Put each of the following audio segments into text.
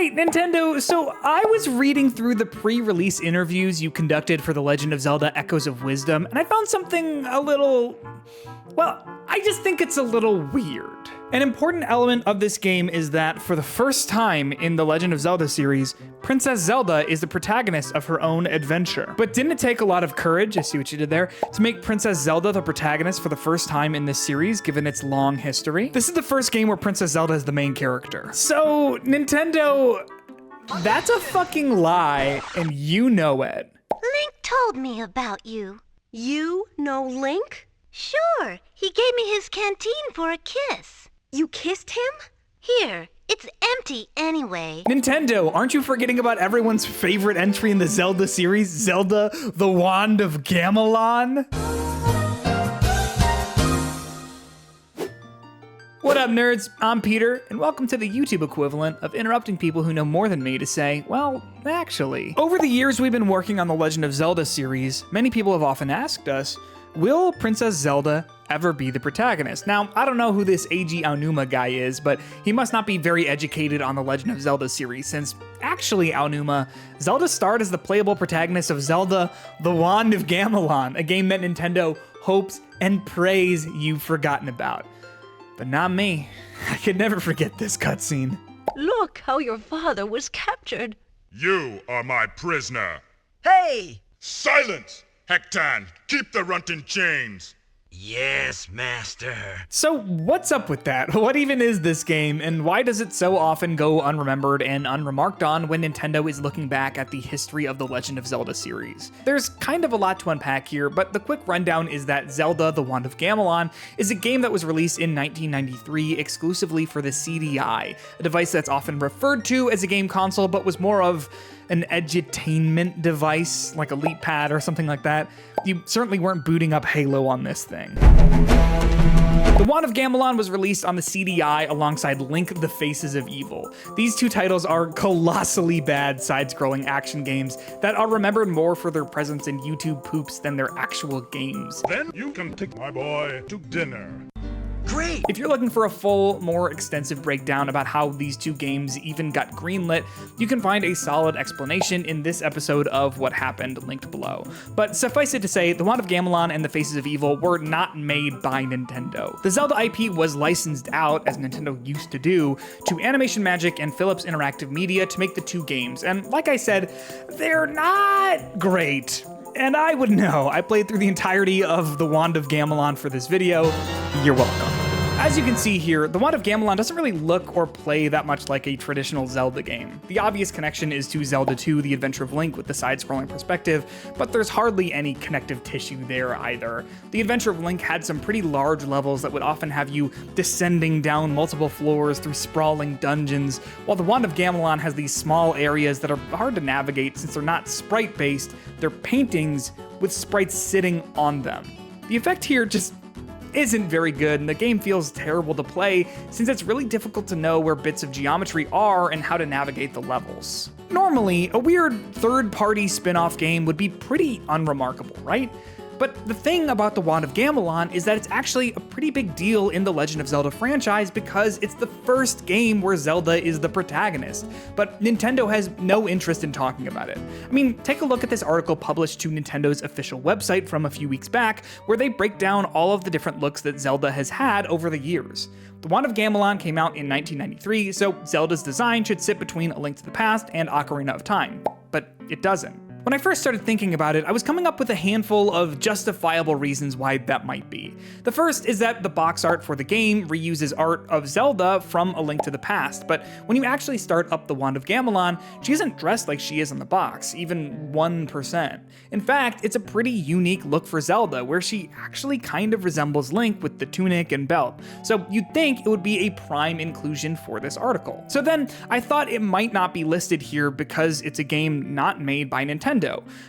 Right, Nintendo, so I was reading through the pre-release interviews you conducted for The Legend of Zelda Echoes of Wisdom, and I found something a little, well, I just think it's a little weird. An important element of this game is that for the first time in the Legend of Zelda series, Princess Zelda is the protagonist of her own adventure. But didn't it take a lot of courage, I see what you did there, to make Princess Zelda the protagonist for the first time in this series, given its long history? This is the first game where Princess Zelda is the main character. So, Nintendo, that's a fucking lie, and you know it. Link told me about you. You know Link? Sure, he gave me his canteen for a kiss. You kissed him? Here, it's empty anyway. Nintendo, aren't you forgetting about everyone's favorite entry in the Zelda series, Zelda, the Wand of Gamelon? What up, nerds? I'm Peter, and welcome to the YouTube equivalent of interrupting people who know more than me to say, well, actually. Over the years we've been working on the Legend of Zelda series, many people have often asked us, will Princess Zelda ever be the protagonist? Now, I don't know who this Eiji Aonuma guy is, but he must not be very educated on the Legend of Zelda series, since actually, Aonuma, Zelda starred as the playable protagonist of Zelda, the Wand of Gamelon, a game that Nintendo hopes and prays you've forgotten about. But not me. I could never forget this cutscene. Look how your father was captured. You are my prisoner. Hey! Silence! Hectan, keep the runt in chains. Yes, master. So what's up with that? What even is this game, and why does it so often go unremembered and unremarked on when Nintendo is looking back at the history of the Legend of Zelda series? There's kind of a lot to unpack here, but the quick rundown is that Zelda, the Wand of Gamelon, is a game that was released in 1993 exclusively for the CDI, a device that's often referred to as a game console, but was more of an edutainment device, like a Leap Pad or something like that. You certainly weren't booting up Halo on this thing. The Wand of Gamelon was released on the CDI alongside Link: The Faces of Evil. These two titles are colossally bad side-scrolling action games that are remembered more for their presence in YouTube poops than their actual games. Then you can take my boy to dinner. Great! If you're looking for a full, more extensive breakdown about how these two games even got greenlit, you can find a solid explanation in this episode of What Happened, linked below. But suffice it to say, The Wand of Gamelon and The Faces of Evil were not made by Nintendo. The Zelda IP was licensed out, as Nintendo used to do, to Animation Magic and Philips Interactive Media to make the two games, and like I said, they're not great. And I would know. I played through the entirety of The Wand of Gamelon for this video. You're welcome. As you can see here, The Wand of Gamelon doesn't really look or play that much like a traditional Zelda game. The obvious connection is to Zelda 2, The Adventure of Link with the side-scrolling perspective, but there's hardly any connective tissue there either. The Adventure of Link had some pretty large levels that would often have you descending down multiple floors through sprawling dungeons, while The Wand of Gamelon has these small areas that are hard to navigate since they're not sprite-based, they're paintings with sprites sitting on them. The effect here just isn't very good, and the game feels terrible to play since it's really difficult to know where bits of geometry are and how to navigate the levels. Normally, a weird third-party spin-off game would be pretty unremarkable, right? But the thing about the Wand of Gamelon is that it's actually a pretty big deal in the Legend of Zelda franchise because it's the first game where Zelda is the protagonist, but Nintendo has no interest in talking about it. I mean, take a look at this article published to Nintendo's official website from a few weeks back, where they break down all of the different looks that Zelda has had over the years. The Wand of Gamelon came out in 1993, so Zelda's design should sit between A Link to the Past and Ocarina of Time, but it doesn't. When I first started thinking about it, I was coming up with a handful of justifiable reasons why that might be. The first is that the box art for the game reuses art of Zelda from A Link to the Past, but when you actually start up the Wand of Gamelon, she isn't dressed like she is in the box, even 1%. In fact, it's a pretty unique look for Zelda, where she actually kind of resembles Link with the tunic and belt, so you'd think it would be a prime inclusion for this article. So then, I thought it might not be listed here because it's a game not made by Nintendo.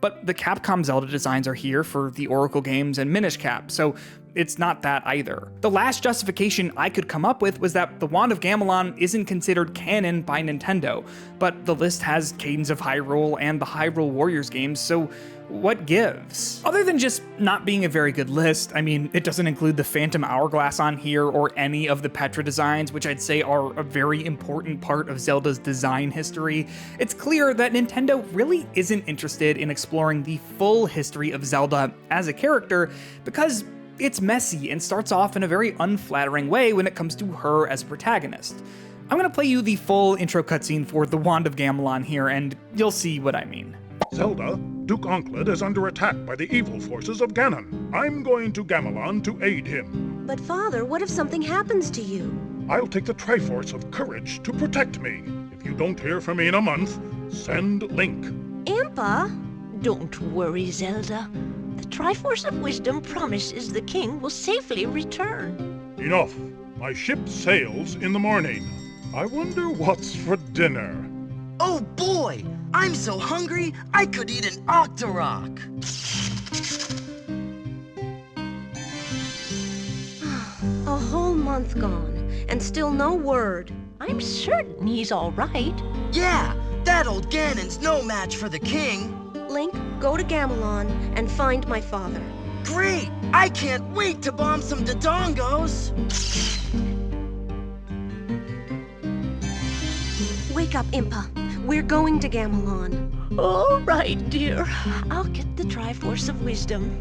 But the Capcom Zelda designs are here for the Oracle games and Minish Cap, so it's not that either. The last justification I could come up with was that the Wand of Gamelon isn't considered canon by Nintendo, but the list has Cadence of Hyrule and the Hyrule Warriors games, so what gives? Other than just not being a very good list, I mean, it doesn't include the Phantom Hourglass on here or any of the Petra designs, which I'd say are a very important part of Zelda's design history. It's clear that Nintendo really isn't interested in exploring the full history of Zelda as a character because it's messy and starts off in a very unflattering way when it comes to her as protagonist. I'm gonna play you the full intro cutscene for the Wand of Gamelon here, and you'll see what I mean. Zelda, Duke Onkled is under attack by the evil forces of Ganon. I'm going to Gamelon to aid him. But Father, what if something happens to you? I'll take the Triforce of Courage to protect me. If you don't hear from me in a month, send Link. Impa? Don't worry, Zelda. The Triforce of Wisdom promises the king will safely return. Enough. My ship sails in the morning. I wonder what's for dinner. Oh boy! I'm so hungry, I could eat an Octorok! A whole month gone, and still no word. I'm certain he's all right. Yeah, that old Ganon's no match for the king. Link, go to Gamelon and find my father. Great! I can't wait to bomb some Dodongos! Wake up, Impa. We're going to Gamelon. All right, dear. I'll get the Triforce of Wisdom.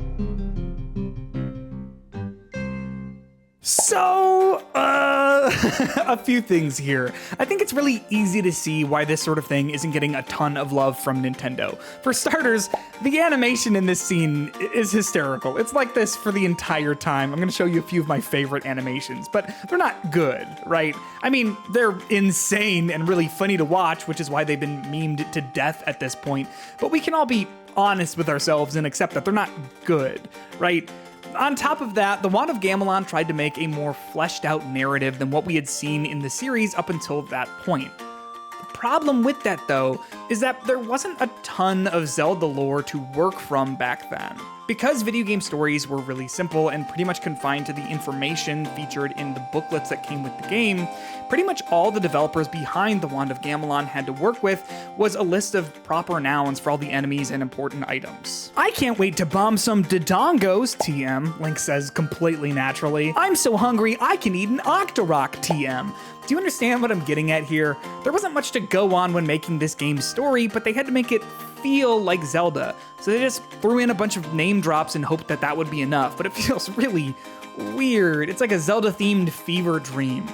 So, a few things here. I think it's really easy to see why this sort of thing isn't getting a ton of love from Nintendo. For starters, the animation in this scene is hysterical. It's like this for the entire time. I'm gonna show you a few of my favorite animations, but they're not good, right? I mean, they're insane and really funny to watch, which is why they've been memed to death at this point, but we can all be honest with ourselves and accept that they're not good, right? On top of that, the Wand of Gamelon tried to make a more fleshed out narrative than what we had seen in the series up until that point. The problem with that, though, is that there wasn't a ton of Zelda lore to work from back then. Because video game stories were really simple and pretty much confined to the information featured in the booklets that came with the game, pretty much all the developers behind the Wand of Gamelon had to work with was a list of proper nouns for all the enemies and important items. I can't wait to bomb some Dodongos, TM, Link says completely naturally. I'm so hungry I can eat an Octorok, TM. Do you understand what I'm getting at here? There wasn't much to go on when making this game's story, but they had to make it feel like Zelda, so they just threw in a bunch of name drops and hoped that that would be enough, but it feels really weird. It's like a Zelda-themed fever dream.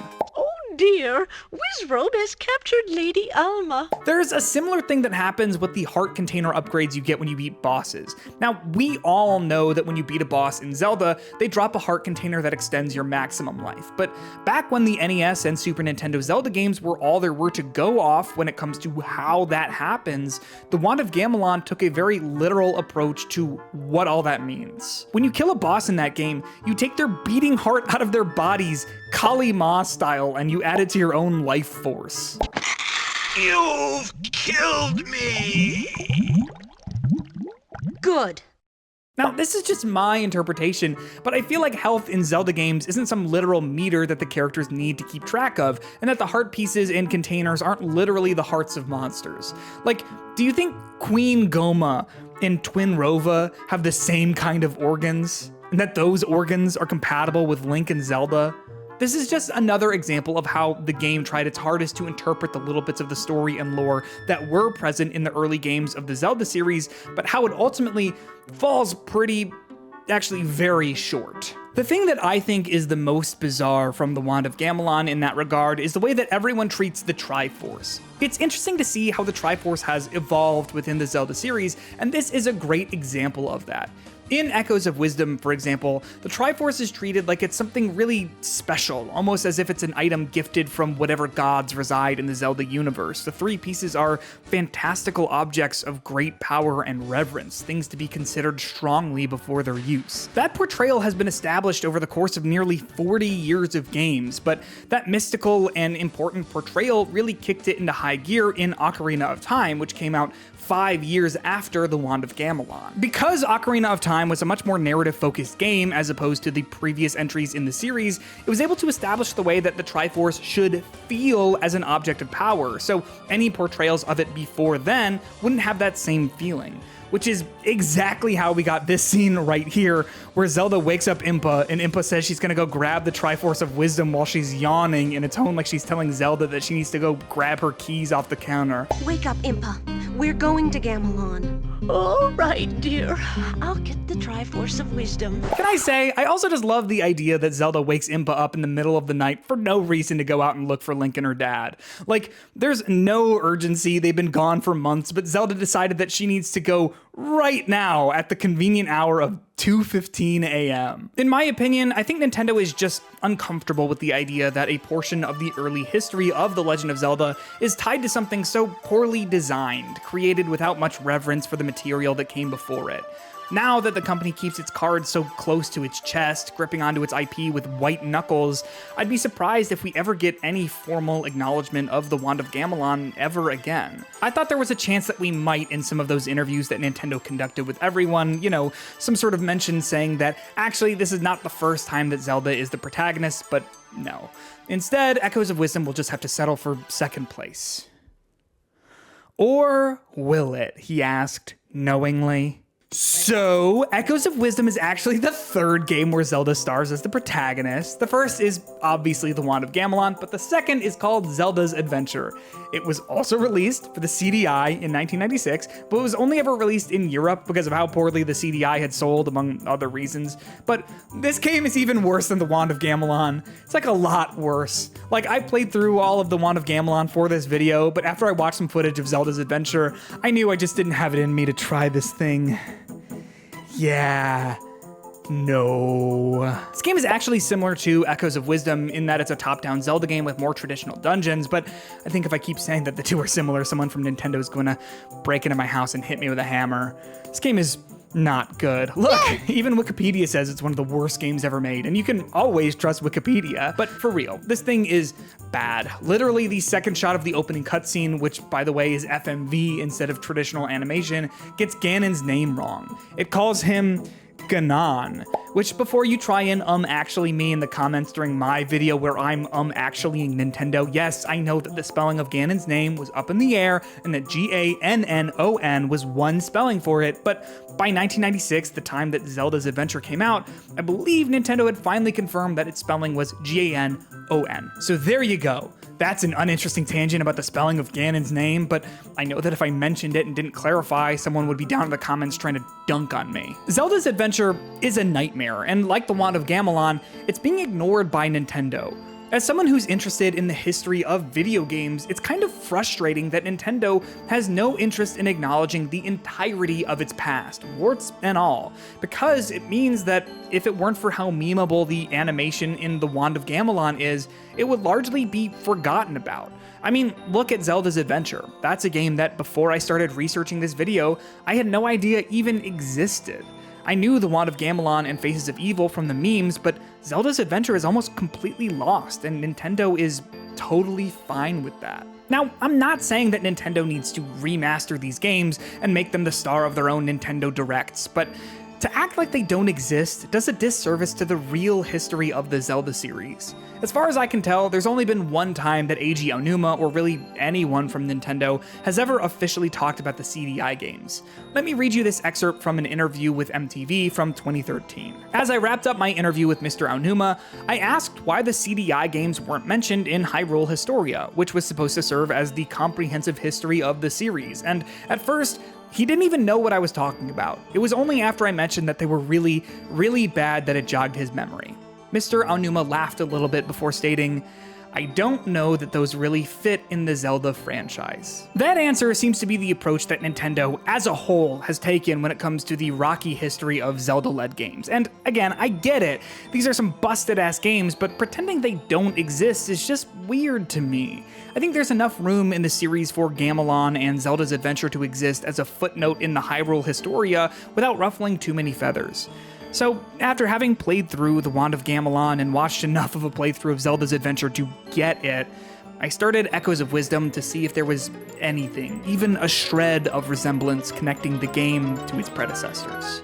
Dear, Wizrobe has captured Lady Alma. There's a similar thing that happens with the heart container upgrades you get when you beat bosses. Now, we all know that when you beat a boss in Zelda, they drop a heart container that extends your maximum life. But back when the NES and Super Nintendo Zelda games were all there were to go off when it comes to how that happens, the Wand of Gamelon took a very literal approach to what all that means. When you kill a boss in that game, you take their beating heart out of their bodies, Kali Ma style, and you add it to your own life force. You've killed me! Good. Now, this is just my interpretation, but I feel like health in Zelda games isn't some literal meter that the characters need to keep track of, and that the heart pieces and containers aren't literally the hearts of monsters. Like, do you think Queen Goma and Twin Rova have the same kind of organs, and that those organs are compatible with Link and Zelda? This is just another example of how the game tried its hardest to interpret the little bits of the story and lore that were present in the early games of the Zelda series, but how it ultimately falls actually very short. The thing that I think is the most bizarre from the Wand of Gamelon in that regard is the way that everyone treats the Triforce. It's interesting to see how the Triforce has evolved within the Zelda series, and this is a great example of that. In Echoes of Wisdom, for example, the Triforce is treated like it's something really special, almost as if it's an item gifted from whatever gods reside in the Zelda universe. The three pieces are fantastical objects of great power and reverence, things to be considered strongly before their use. That portrayal has been established over the course of nearly 40 years of games, but that mystical and important portrayal really kicked it into high gear in Ocarina of Time, which came out 5 years after the Wand of Gamelon. Because Ocarina of Time was a much more narrative-focused game as opposed to the previous entries in the series, it was able to establish the way that the Triforce should feel as an object of power, so any portrayals of it before then wouldn't have that same feeling. Which is exactly how we got this scene right here, where Zelda wakes up Impa, and Impa says she's gonna go grab the Triforce of Wisdom while she's yawning in a tone like she's telling Zelda that she needs to go grab her keys off the counter. Wake up, Impa. We're going to Gamelon. All right, dear. I'll get the Triforce of Wisdom. Can I say, I also just love the idea that Zelda wakes Impa up in the middle of the night for no reason to go out and look for Link and her dad. Like, there's no urgency, they've been gone for months, but Zelda decided that she needs to go right now at the convenient hour of 2:15 a.m. In my opinion, I think Nintendo is just uncomfortable with the idea that a portion of the early history of The Legend of Zelda is tied to something so poorly designed, created without much reverence for the material that came before it. Now that the company keeps its cards so close to its chest, gripping onto its IP with white knuckles, I'd be surprised if we ever get any formal acknowledgement of the Wand of Gamelon ever again. I thought there was a chance that we might in some of those interviews that Nintendo conducted with everyone, you know, some sort of mention saying that actually this is not the first time that Zelda is the protagonist, but no. Instead, Echoes of Wisdom will just have to settle for second place. Or will it? He asked, knowingly. So, Echoes of Wisdom is actually the third game where Zelda stars as the protagonist. The first is obviously the Wand of Gamelon, but the second is called Zelda's Adventure. It was also released for the CDI in 1996, but it was only ever released in Europe because of how poorly the CDI had sold, among other reasons. But this game is even worse than the Wand of Gamelon. It's like a lot worse. Like, I played through all of the Wand of Gamelon for this video, but after I watched some footage of Zelda's Adventure, I knew I just didn't have it in me to try this thing. Yeah. No. This game is actually similar to Echoes of Wisdom in that it's a top-down Zelda game with more traditional dungeons, but I think if I keep saying that the two are similar, someone from Nintendo is going to break into my house and hit me with a hammer. This game is not good. Look, even Wikipedia says it's one of the worst games ever made, and you can always trust Wikipedia. But for real, this thing is bad. Literally, the second shot of the opening cutscene, which by the way is FMV instead of traditional animation, gets Ganon's name wrong. It calls him Ganon, which before you try and actually me in the comments during my video where I'm actuallying Nintendo, yes, I know that the spelling of Ganon's name was up in the air and that Ganon was one spelling for it, but by 1996, the time that Zelda's Adventure came out, I believe Nintendo had finally confirmed that its spelling was Ganon. So there you go. That's an uninteresting tangent about the spelling of Ganon's name, but I know that if I mentioned it and didn't clarify, someone would be down in the comments trying to dunk on me. Zelda's Adventure is a nightmare, and like the Wand of Gamelon, it's being ignored by Nintendo. As someone who's interested in the history of video games, it's kind of frustrating that Nintendo has no interest in acknowledging the entirety of its past, warts and all, because it means that if it weren't for how memeable the animation in the Wand of Gamelon is, it would largely be forgotten about. I mean, look at Zelda's Adventure. That's a game that before I started researching this video, I had no idea even existed. I knew the Wand of Gamelon and Faces of Evil from the memes, but Zelda's Adventure is almost completely lost, and Nintendo is totally fine with that. Now, I'm not saying that Nintendo needs to remaster these games and make them the star of their own Nintendo Directs, but to act like they don't exist does a disservice to the real history of the Zelda series. As far as I can tell, there's only been one time that Eiji Aonuma, or really anyone from Nintendo, has ever officially talked about the CDI games. Let me read you this excerpt from an interview with MTV from 2013. As I wrapped up my interview with Mr. Aonuma, I asked why the CDI games weren't mentioned in Hyrule Historia, which was supposed to serve as the comprehensive history of the series, and at first, he didn't even know what I was talking about. It was only after I mentioned that they were really, really bad that it jogged his memory. Mr. Aonuma laughed a little bit before stating, "I don't know that those really fit in the Zelda franchise." That answer seems to be the approach that Nintendo, as a whole, has taken when it comes to the rocky history of Zelda-led games. And again, I get it. These are some busted-ass games, but pretending they don't exist is just weird to me. I think there's enough room in the series for Gamelon and Zelda's Adventure to exist as a footnote in the Hyrule Historia without ruffling too many feathers. So, after having played through the Wand of Gamelon and watched enough of a playthrough of Zelda's Adventure to get it, I started Echoes of Wisdom to see if there was anything, even a shred of resemblance connecting the game to its predecessors.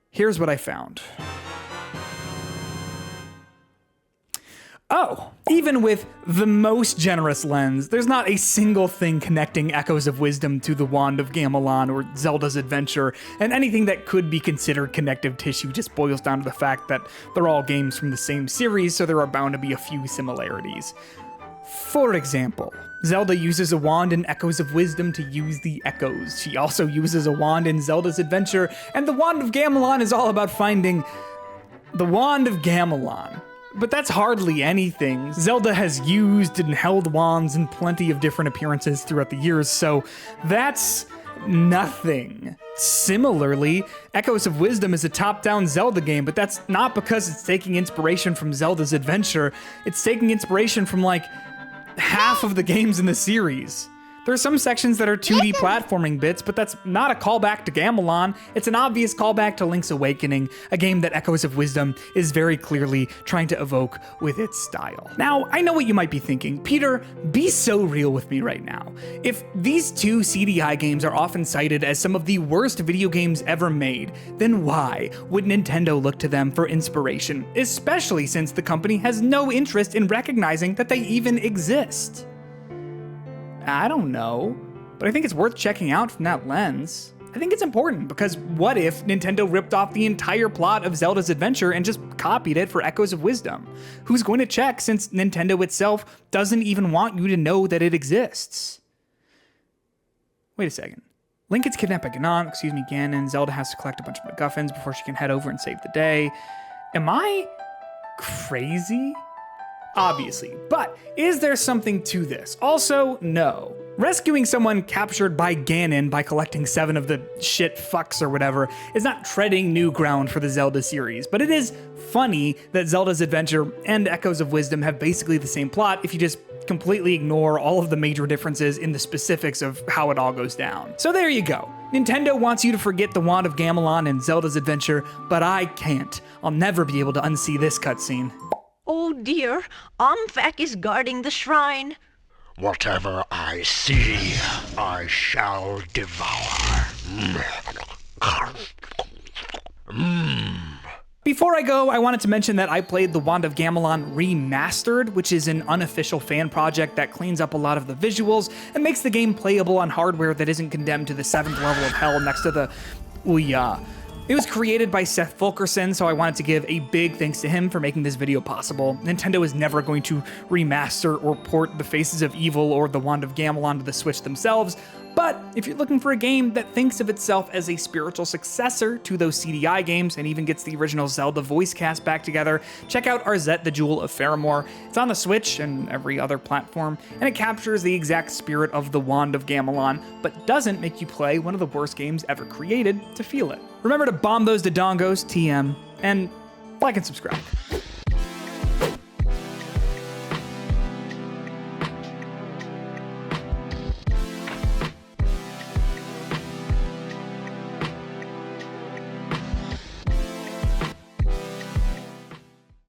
Here's what I found. Oh, even with the most generous lens, there's not a single thing connecting Echoes of Wisdom to the Wand of Gamelon or Zelda's Adventure, and anything that could be considered connective tissue just boils down to the fact that they're all games from the same series, so there are bound to be a few similarities. For example, Zelda uses a wand in Echoes of Wisdom to use the echoes. She also uses a wand in Zelda's Adventure, and the Wand of Gamelon is all about finding the Wand of Gamelon. But that's hardly anything. Zelda has used and held wands in plenty of different appearances throughout the years, so that's nothing. Similarly, Echoes of Wisdom is a top-down Zelda game, but that's not because it's taking inspiration from Zelda's Adventure. It's taking inspiration from, like, half of the games in the series. There are some sections that are 2D platforming bits, but that's not a callback to Gamelon. It's an obvious callback to Link's Awakening, a game that Echoes of Wisdom is very clearly trying to evoke with its style. Now, I know what you might be thinking. Peter, be so real with me right now. If these two CDI games are often cited as some of the worst video games ever made, then why would Nintendo look to them for inspiration, especially since the company has no interest in recognizing that they even exist? I don't know, but I think it's worth checking out from that lens. I think it's important because what if Nintendo ripped off the entire plot of Zelda's Adventure and just copied it for Echoes of Wisdom? Who's going to check since Nintendo itself doesn't even want you to know that it exists? Wait a second. Link gets kidnapped by Ganon. Zelda has to collect a bunch of MacGuffins before she can head over and save the day. Am I crazy? Obviously, but is there something to this? Also, no. Rescuing someone captured by Ganon by collecting 7 of the shit fucks or whatever is not treading new ground for the Zelda series, but it is funny that Zelda's Adventure and Echoes of Wisdom have basically the same plot if you just completely ignore all of the major differences in the specifics of how it all goes down. So there you go. Nintendo wants you to forget the Wand of Gamelon and Zelda's Adventure, but I can't. I'll never be able to unsee this cutscene. Oh dear, Omfak is guarding the shrine. Whatever I see, I shall devour. Before I go, I wanted to mention that I played the Wand of Gamelon Remastered, which is an unofficial fan project that cleans up a lot of the visuals and makes the game playable on hardware that isn't condemned to the 7th level of hell next to the Ouya. It was created by Seth Fulkerson, so I wanted to give a big thanks to him for making this video possible. Nintendo is never going to remaster or port the Faces of Evil or the Wand of Gamelon to the Switch themselves, but if you're looking for a game that thinks of itself as a spiritual successor to those CDI games and even gets the original Zelda voice cast back together, check out Arzette, the Jewel of Faramore. It's on the Switch and every other platform, and it captures the exact spirit of the Wand of Gamelon, but doesn't make you play one of the worst games ever created to feel it. Remember to bomb those Dodongos, TM, and like and subscribe.